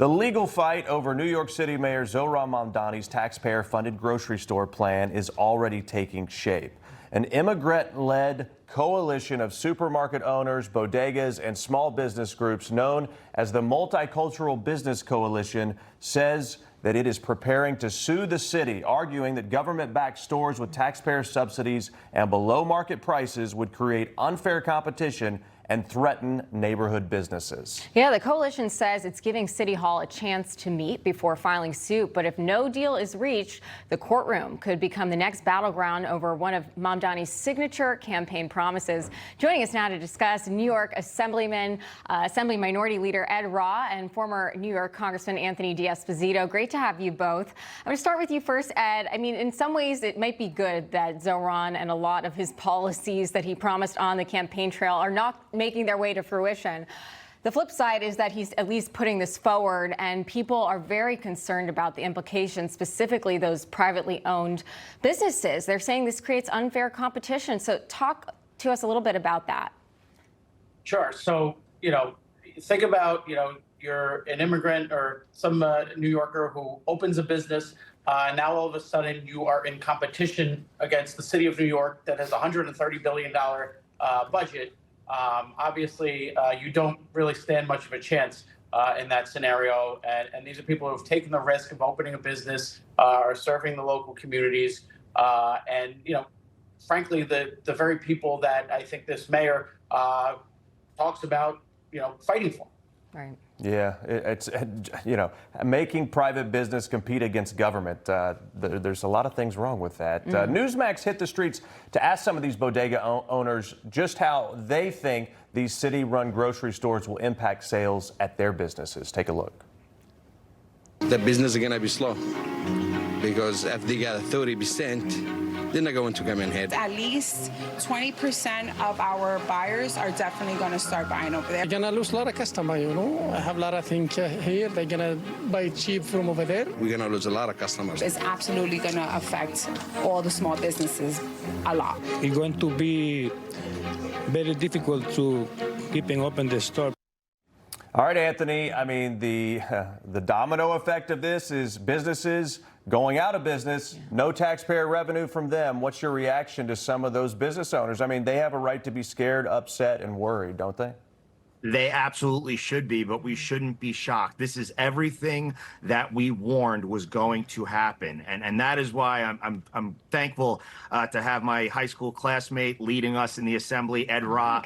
The legal fight over New York City Mayor Zohran Mamdani's taxpayer-funded grocery store plan is already taking shape. An immigrant-led coalition of supermarket owners, bodegas, and small business groups known as the Multicultural Business Coalition says that it is preparing to sue the city, arguing that government-backed stores with taxpayer subsidies and below-market prices would create unfair competition and threaten neighborhood businesses. Yeah, the coalition says it's giving City Hall a chance to meet before filing suit. But if no deal is reached, the courtroom could become the next battleground over one of Mamdani's signature campaign promises. Joining us now to discuss, New York Assembly Minority Leader Ed Rah and former New York Congressman Anthony D'Esposito. Great to have you both. I'm going to start with you first, Ed. I mean, in some ways, it might be good that Zohran and a lot of his policies that he promised on the campaign trail are not making their way to fruition. The flip side is that he's at least putting this forward, and people are very concerned about the implications, specifically those privately owned businesses. They're saying this creates unfair competition. So talk to us a little bit about that. Sure. So, think about, you're an immigrant or some New Yorker who opens a business. Now, all of a sudden, you are in competition against the city of New York that has a $130 billion budget. Obviously, you don't really stand much of a chance in that scenario. And these are people who have taken the risk of opening a business, are serving the local communities. And, frankly, the very people that I think this mayor talks about, fighting for. Right. Yeah, it's, making private business compete against government. There's a lot of things wrong with that. Newsmax hit the streets to ask some of these bodega owners just how they think these city-run grocery stores will impact sales at their businesses. Take a look. The business is going to be slow because if they get 30%, they're not going to come in here. At least 20% of our buyers are definitely going to start buying over there. You're going to lose a lot of customers, I have a lot of things here. They're going to buy cheap from over there. We're going to lose a lot of customers. It's absolutely going to affect all the small businesses a lot. It's going to be very difficult to keeping open the store. All right, Anthony, I mean, the domino effect of this is businesses going out of business, no taxpayer revenue from them. What's your reaction to some of those business owners? I mean, they have a right to be scared, upset, and worried, don't they? They absolutely should be, but we shouldn't be shocked. This is everything that we warned was going to happen. And that is why I'm thankful to have my high school classmate leading us in the assembly, Ed Rah,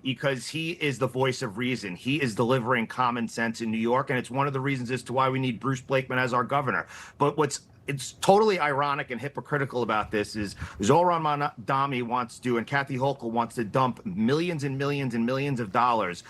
because he is the voice of reason. He is delivering common sense in New York, and it's one of the reasons as to why we need Bruce Blakeman as our governor. But it's totally ironic and hypocritical about this is Zohran Mamdani wants to, and Kathy Hochul wants to dump millions and millions and millions of dollars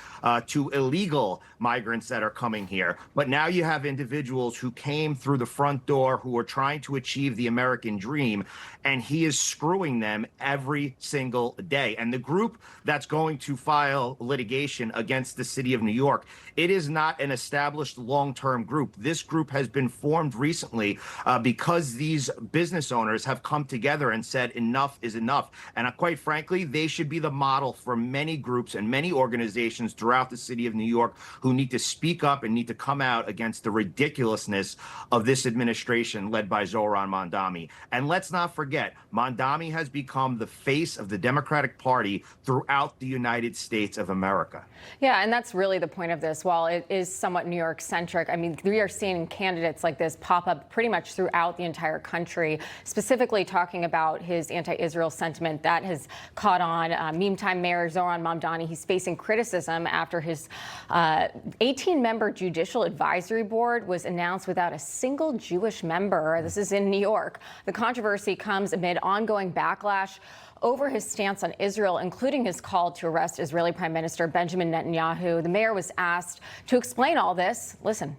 to illegal migrants that are coming here. But now you have individuals who came through the front door who are trying to achieve the American dream, and he is screwing them every single day. And the group that's going to file litigation against the city of New York, it is not an established long-term group. This group has been formed recently because these business owners have come together and said enough is enough. And quite frankly, they should be the model for many groups and many organizations throughout the city of New York who need to speak up and need to come out against the ridiculousness of this administration led by Zohran Mamdani. And let's not forget, Mamdani has become the face of the Democratic Party throughout the United States of America. Yeah, and that's really the point of this. While it is somewhat New York-centric, I mean, we are seeing candidates like this pop up pretty much throughout the entire country, specifically talking about his anti-Israel sentiment that has caught on. Meantime, Mayor Zohran Mamdani, he's facing criticism after his 18-member Judicial Advisory Board was announced without a single Jewish member. This is in New York. The controversy comes amid ongoing backlash over his stance on Israel, including his call to arrest Israeli Prime Minister Benjamin Netanyahu. The mayor was asked to explain all this. Listen.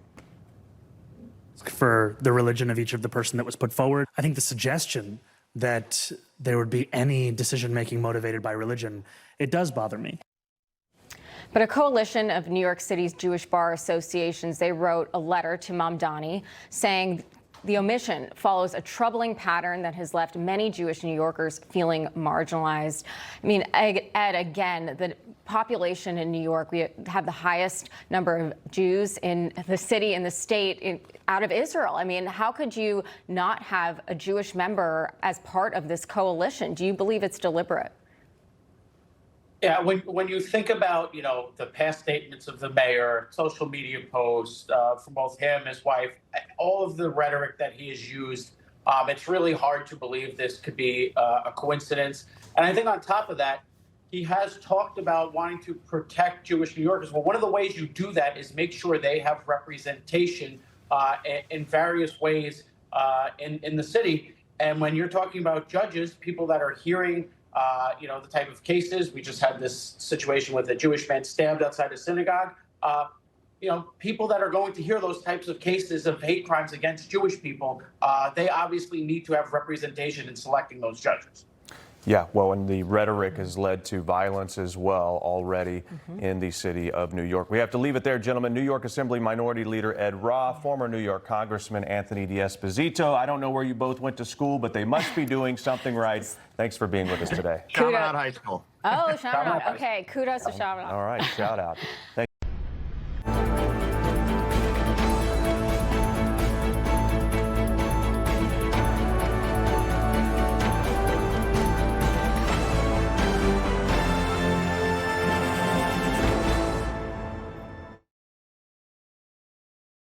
For the religion of each of the person that was put forward. I think the suggestion that there would be any decision-making motivated by religion, it does bother me. But a coalition of New York City's Jewish bar associations, they wrote a letter to Mamdani saying the omission follows a troubling pattern that has left many Jewish New Yorkers feeling marginalized. I mean, Ed, again, the population in New York. We have the highest number of Jews in the city, in the state, out of Israel. I mean, how could you not have a Jewish member as part of this coalition? Do you believe it's deliberate? Yeah, when you think about, the past statements of the mayor, social media posts from both him, his wife, all of the rhetoric that he has used, it's really hard to believe this could be a coincidence. And I think on top of that, he has talked about wanting to protect Jewish New Yorkers. Well, one of the ways you do that is make sure they have representation in various ways in the city. And when you're talking about judges, people that are hearing the type of cases. We just had this situation with a Jewish man stabbed outside a synagogue. People that are going to hear those types of cases of hate crimes against Jewish people, they obviously need to have representation in selecting those judges. Yeah, well, and the rhetoric has led to violence as well already in the city of New York. We have to leave it there, gentlemen. New York Assembly Minority Leader Ed Roth, former New York Congressman Anthony D'Esposito. I don't know where you both went to school, but they must be doing something right. Thanks for being with us today. Chaminade High School. Oh, Chaminade. Okay, kudos to Chaminade. All right, shout out. Thank